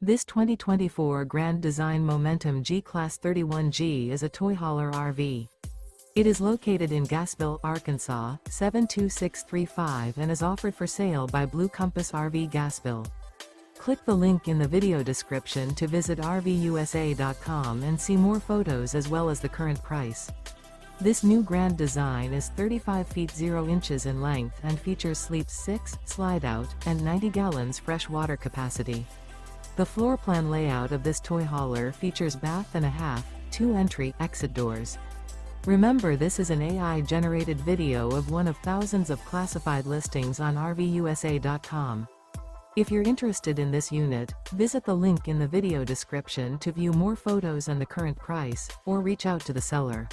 This 2024 Grand Design Momentum G-Class 31G is a toy hauler RV. It is located in Gassville, Arkansas, 72635 and is offered for sale by Blue Compass RV Gassville. Click the link in the video description to visit RVUSA.com and see more photos as well as the current price. This new grand design is 35 feet 0 inches in length and features sleeps 6, slide-out, and 90 gallons fresh water capacity. The floor plan layout of this toy hauler features bath and a half, 2 entry, exit doors. Remember, this is an AI-generated video of one of thousands of classified listings on RVUSA.com. If you're interested in this unit, visit the link in the video description to view more photos and the current price, or reach out to the seller.